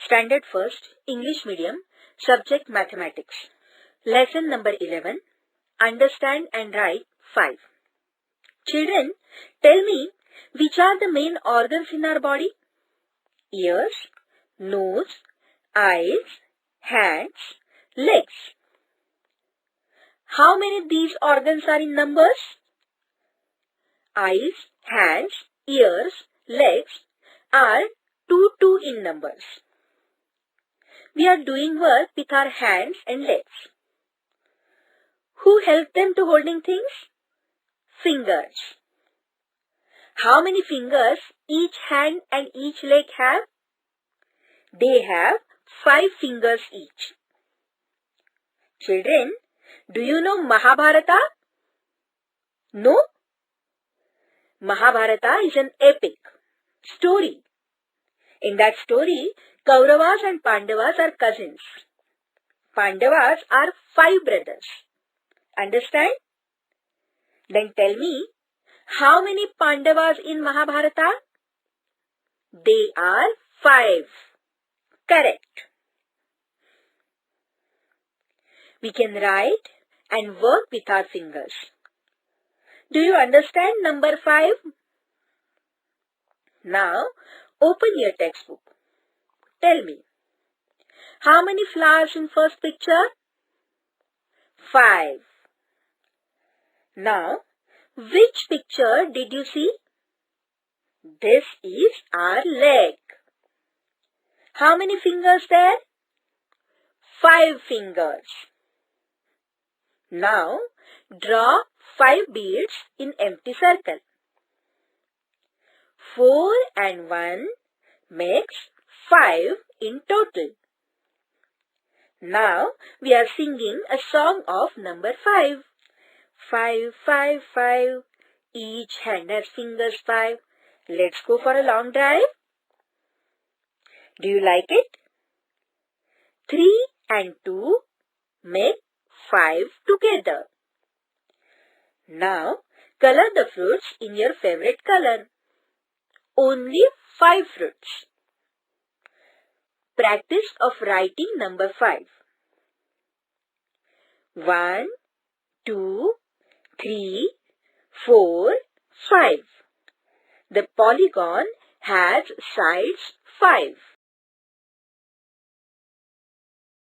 Standard First, English Medium, Subject Mathematics. Lesson number 11, Understand and Write 5. Children, tell me, which are the main organs in our body? Ears, nose, eyes, hands, legs. How many these organs are in numbers? Eyes, hands, ears, legs are 2 in numbers. We are doing work with our hands and legs. Who help them to holding things? Fingers. How many fingers each hand and each leg have? They have 5 fingers each. Children, do you know Mahabharata? No? Mahabharata is an epic story. In that story, Kauravas and Pandavas are cousins. Pandavas are 5 brothers. Understand? Then tell me, how many Pandavas in Mahabharata? They are 5. Correct. We can write and work with our fingers. Do you understand number 5? Now, open your textbook. Tell me, how many flowers in first picture? 5. Now, which picture did you see? This is our leg. How many fingers there? 5 fingers. Now, draw 5 beads in empty circle. 4 and 1 makes 5 in total. Now, we are singing a song of number 5. 5, 5, 5. Each hand has fingers 5. Let's go for a long drive. Do you like it? 3 and 2 make 5 together. Now, color the fruits in your favorite color. Only 5 fruits. Practice of writing number 5. 1, 2, 3, 4, 5. The polygon has sides 5.